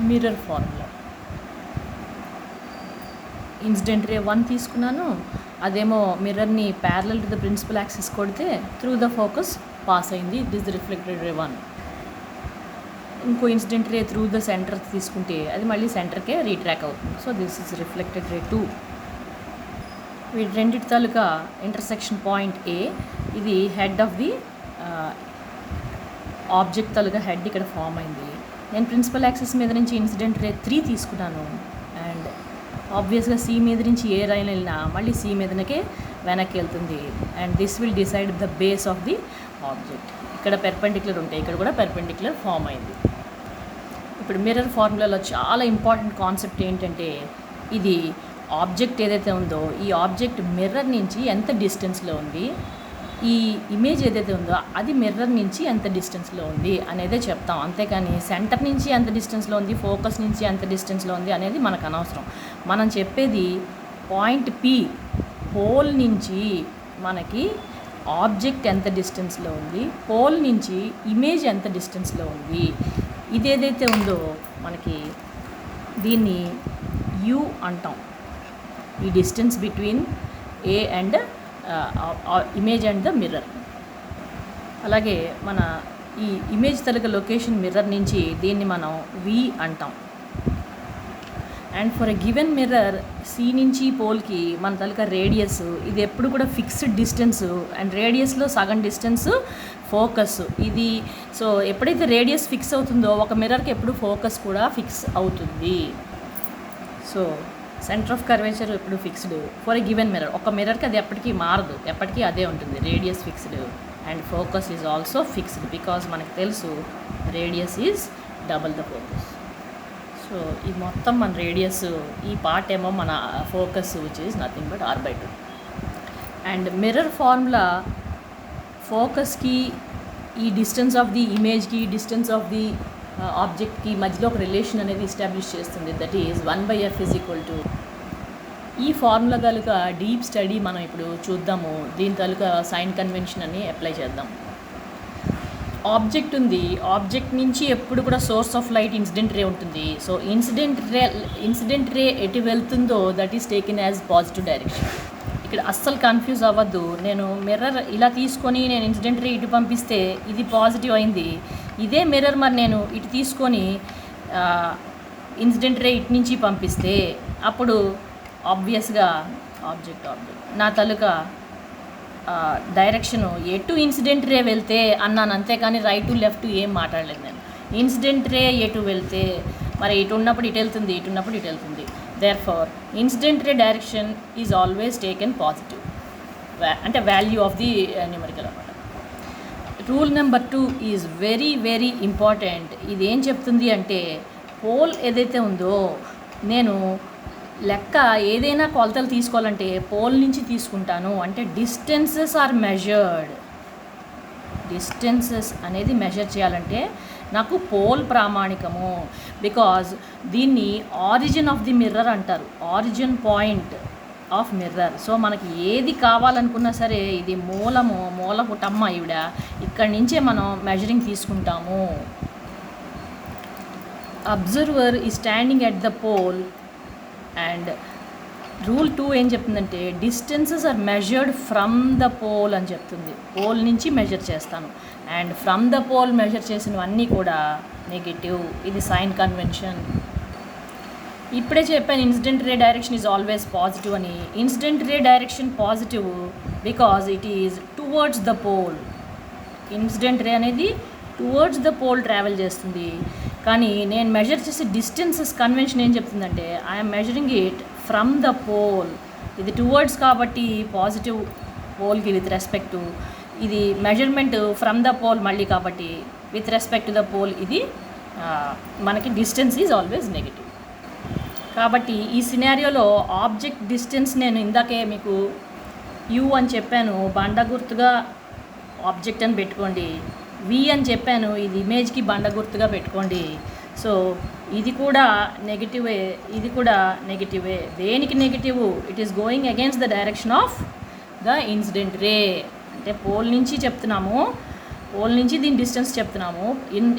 Mirror formula. Incident ray 1 తీసుకున్నాను, అదేమో మిర్రర్ని parallel to the principal axis కొడితే త్రూ ద ఫోకస్ పాస్ అయింది. It is the reflected ray 1. ఇంకో incident ray through the centre తీసుకుంటే అది మళ్ళీ సెంటర్కే రీట్రాక్ అవుతుంది. So this is reflected ray 2. వీటి రెండింటి తాలూకా ఇంటర్సెక్షన్ పాయింట్ ఏ, ఇది హెడ్ ఆఫ్ ది ఆబ్జెక్ట్ తాలూకా హెడ్ ఇక్కడ ఫామ్ అయింది. నేను ప్రిన్సిపల్ యాక్సిస్ మీద నుంచి ఇన్సిడెంట్ రే 3 తీసుకున్నాను. అండ్ ఆబ్వియస్గా సి మీద నుంచి ఏ రైన్ వెళ్ళినా మళ్ళీ సి మీదనకే వెనక్కి వెళ్తుంది. And this will decide the base of the object. ఇక్కడ పెర్పెండిక్యులర్ ఉంటాయి, ఇక్కడ కూడా పెర్పెండిక్యులర్ ఫామ్ అయింది. ఇప్పుడు మిర్రర్ ఫార్ములాలో చాలా ఇంపార్టెంట్ కాన్సెప్ట్ ఏంటంటే, ఇది ఆబ్జెక్ట్ ఏదైతే ఉందో ఈ ఆబ్జెక్ట్ మిర్రర్ నుంచి ఎంత డిస్టెన్స్లో ఉంది, ఈ ఇమేజ్ ఏదైతే ఉందో అది మిర్రర్ నుంచి ఎంత డిస్టెన్స్లో ఉంది అనేదే చెప్తాం. అంతేకాని సెంటర్ నుంచి ఎంత డిస్టెన్స్లో ఉంది, ఫోకస్ నుంచి ఎంత డిస్టెన్స్లో ఉంది అనేది మనకు అనవసరం. మనం చెప్పేది పాయింట్ పి, పోల్ నుంచి మనకి ఆబ్జెక్ట్ ఎంత డిస్టెన్స్లో ఉంది, పోల్ నుంచి ఇమేజ్ ఎంత డిస్టెన్స్లో ఉంది, ఇదేదైతే ఉందో మనకి దీన్ని యూ అంటాం. ఈ distance between A and image and the mirror. అలాగే మన ఈ ఇమేజ్ తలక లొకేషన్ మిర్రర్ నుంచి దీన్ని మనం వి అంటాం. And for a given mirror C నుంచి పోల్కి మన తలక రేడియస్, ఇది ఎప్పుడు కూడా ఫిక్స్డ్ డిస్టెన్స్. అండ్ రేడియస్లో సగం డిస్టెన్స్ ఫోకస్ ఇది. సో ఎప్పుడైతే రేడియస్ ఫిక్స్ అవుతుందో ఒక మిర్రర్కి ఎప్పుడు ఫోకస్ కూడా ఫిక్స్ అవుతుంది. సో సెంటర్ ఆఫ్ కర్వేచర్ ఎప్పుడు fixed for a given mirror. ఒక మిర్రర్కి అది ఎప్పటికీ మారదు, ఎప్పటికీ అదే ఉంటుంది. Radius fixed and focus is also fixed, because మనకు తెలుసు radius is double the focus. So ఈ మొత్తం మన రేడియస్, ఈ పార్ట్ ఏమో మన focus which is nothing but r/2. And mirror formula ఫోకస్కి ఈ డిస్టెన్స్ ఆఫ్ ది ఇమేజ్కి డిస్టెన్స్ ఆఫ్ ది ఆబ్జెక్ట్కి మధ్యలో ఒక రిలేషన్ అనేది ఎస్టాబ్లిష్ చేస్తుంది. That is 1/f is equal to. ఈ ఫార్ములా తాలూకా డీప్ స్టడీ మనం ఇప్పుడు చూద్దాము. దీని తాలూకా సైన్ కన్వెన్షన్ అని అప్లై చేద్దాం. ఆబ్జెక్ట్ ఉంది, ఆబ్జెక్ట్ నుంచి ఎప్పుడు కూడా source of light incident ray ఉంటుంది. సో ఇన్సిడెంట్ రే ఎటు వెళ్తుందో that is taken as positive direction. ఇక్కడ అస్సలు కన్ఫ్యూజ్ అవ్వద్దు. నేను మిర్రర్ ఇలా తీసుకొని నేను ఇన్సిడెంట్ రే ఇటు పంపిస్తే ఇది పాజిటివ్ అయింది. ఇదే మిర్రర్ మరి నేను ఇటు తీసుకొని ఇన్సిడెంట్ రే ఇటు నుంచి పంపిస్తే అప్పుడు ఆబ్వియస్గా ఆబ్జెక్ట్ నా తాలూకా డైరెక్షను ఎటు ఇన్సిడెంట్ రే వెళ్తే అన్నాను, అంతేకాని రైట్ టు లెఫ్ట్ ఏం మాట్లాడలేదు నేను. ఇన్సిడెంట్ రే ఎటు వెళ్తే మరి ఇటు ఉన్నప్పుడు ఇటు వెళ్తుంది, ఇటు ఉన్నప్పుడు ఇటు వెళ్తుంది. Therefore, incident ray direction is always taken positive, అంటే వాల్యూ ఆఫ్ ది న్యూమరికల్ అన్నమాట. Rule number 2 is very very important. ఇది ఏం చెప్తుంది అంటే, పోల్ ఏదైతే ఉందో నేను లెక్క ఏదైనా కొలతలు తీసుకోవాలంటే పోల్ నుంచి తీసుకుంటాను. అంటే డిస్టెన్సెస్ ఆర్ మెజర్డ్. డిస్టెన్సెస్ అనేది మెజర్ చేయాలంటే నాకు పోల్ ప్రామాణికము. బికాజ్ దీన్ని ఆరిజిన్ ఆఫ్ ది మిర్రర్ అంటారు, origin point of mirror. So మనకి ఏది కావాలనుకున్నా సరే ఇది మూలపుటమ్మ ఈవిడ, ఇక్కడి నుంచే మనం మెజరింగ్ తీసుకుంటాము. అబ్జర్వర్ ఈ standing at the pole. And rule 2 ఏం చెప్తుందంటే distances are measured from the pole అని చెప్తుంది. పోల్ నుంచి మెజర్ చేస్తాను. And from the pole measure చేసినవన్నీ కూడా నెగిటివ్. ఇది సైన్ కన్వెన్షన్. ఇప్పుడే చెప్పాను incident ray direction is always positive అని. Incident ray direction positive because it is towards the pole. Incident ray అనేది టువర్డ్స్ ద పోల్ ట్రావెల్ చేస్తుంది. కానీ నేను మెజర్ చేసే డిస్టెన్సెస్ కన్వెన్షన్ ఏం చెప్తుందంటే I'm measuring it from the pole. ఇది towards కాబట్టి పాజిటివ్ పోల్కి విత్ రెస్పెక్ట్ టు, ఇది మెజర్మెంట్ ఫ్రమ్ ద పోల్ మళ్ళీ కాబట్టి with respect to the pole ఇది మనకి డిస్టెన్స్ ఈజ్ ఆల్వేస్ నెగిటివ్. కాబట్టి ఈ సినారియోలో ఆబ్జెక్ట్ డిస్టెన్స్ నేను ఇందాకే మీకు యూ అని చెప్పాను, బండ గుర్తుగా ఆబ్జెక్ట్ అని పెట్టుకోండి. వి అని చెప్పాను, ఇది ఇమేజ్కి బండ గుర్తుగా పెట్టుకోండి. సో ఇది కూడా నెగిటివే, ఇది కూడా నెగిటివే. దేనికి negative? It is going against the direction of the incident ray. అంటే పోల్ నుంచి చెప్తున్నాము, పోల్ నుంచి దీని డిస్టెన్స్ చెప్తున్నాము.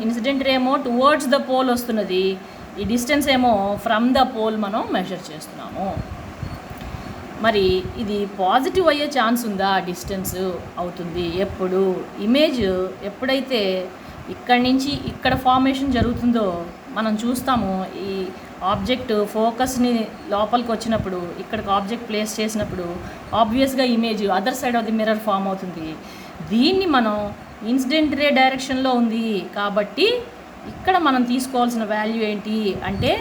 ఇన్సిడెంట్ రే ఏమో టువర్డ్స్ ద పోల్ వస్తున్నది, ఈ డిస్టెన్స్ ఏమో ఫ్రమ్ ద పోల్ మనం మెజర్ చేస్తున్నాము. మరి ఇది పాజిటివ్ అయ్యే ఛాన్స్ ఉందా? డిస్టెన్స్ అవుతుంది. ఎప్పుడు ఇమేజ్ ఎప్పుడైతే ఇక్కడి నుంచి ఇక్కడ ఫార్మేషన్ జరుగుతుందో మనం చూస్తాము. ఈ ఆబ్జెక్ట్ ఫోకస్ని లోపలికి వచ్చినప్పుడు ఇక్కడికి ఆబ్జెక్ట్ ప్లేస్ చేసినప్పుడు ఆబ్వియస్గా image other side of the mirror form అవుతుంది. దీన్ని మనం ఇన్సిడెంట్ రే డైరెక్షన్లో ఉంది కాబట్టి ఇక్కడ మనం తీసుకోవాల్సిన వాల్యూ ఏంటి అంటే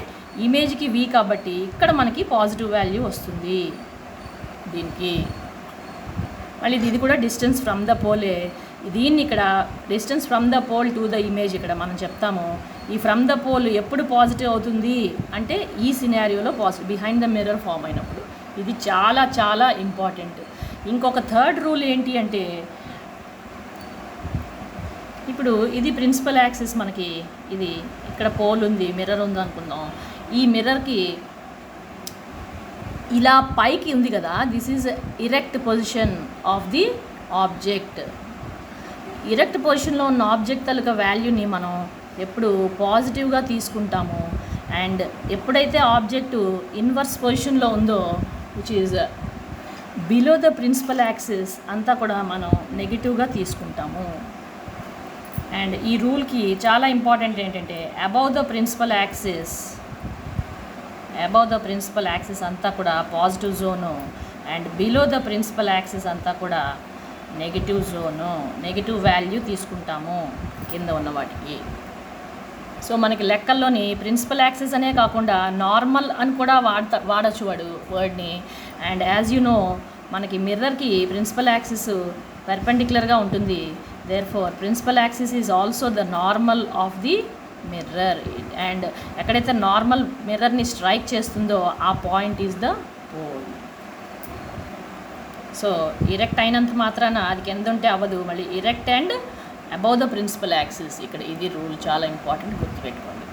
ఇమేజ్కి V కాబట్టి ఇక్కడ మనకి పాజిటివ్ వాల్యూ వస్తుంది. దీనికి మళ్ళీ ఇది కూడా డిస్టెన్స్ ఫ్రమ్ ద పోలే. దీన్ని ఇక్కడ distance from the pole to the image ఇక్కడ మనం చెప్తాము. ఈ ఫ్రమ్ ద పోల్ ఎప్పుడు పాజిటివ్ అవుతుంది అంటే ఈ సినారియోలో positive behind the mirror form అయినప్పుడు. ఇది చాలా చాలా ఇంపార్టెంట్. ఇంకొక థర్డ్ రూల్ ఏంటి అంటే ఇప్పుడు ఇది ప్రిన్సిపల్ యాక్సిస్, మనకి ఇది ఇక్కడ పోల్ ఉంది, మిర్రర్ ఉంది అనుకుందాం. ఈ మిర్రర్కి ఇలా పైకి ఉంది కదా, this is erect position of the object. Erect పొజిషన్లో ఉన్న ఆబ్జెక్ట్ తాలూకా వాల్యూని మనం ఎప్పుడు పాజిటివ్గా తీసుకుంటాము. అండ్ ఎప్పుడైతే ఆబ్జెక్టు ఇన్వర్స్ పొజిషన్లో ఉందో which is below the principal axis అంతా కూడా మనం నెగిటివ్గా తీసుకుంటాము. అండ్ ఈ రూల్కి చాలా ఇంపార్టెంట్ ఏంటంటే అబౌవ్ ద ప్రిన్సిపల్ యాక్సిస్ అంతా కూడా positive zone and below the principal axis అంతా కూడా నెగిటివ్ జోను, నెగిటివ్ వాల్యూ తీసుకుంటాము కింద ఉన్న వాటికి. సో మనకి లెక్కల్లోని ప్రిన్సిపల్ యాక్సిస్ అనే కాకుండా నార్మల్ అని కూడా వాడచ్చు వర్డ్ని. అండ్ యాజ్ యూ నో మనకి మిర్రర్కి ప్రిన్సిపల్ యాక్సిస్ పర్పెండిక్యులర్గా ఉంటుంది. Therefore principal axis is also the normal of the mirror. And ఎక్కడైతే నార్మల్ మిర్రర్ని స్ట్రైక్ చేస్తుందో ఆ point is the pole. So erect అయినంత మాత్రాన అది కింద ఉంటే అవ్వదు, మళ్ళీ erect and above the principal axis. ఇక్కడ ఇది రూల్ చాలా ఇంపార్టెంట్, గుర్తుపెట్టుకోండి.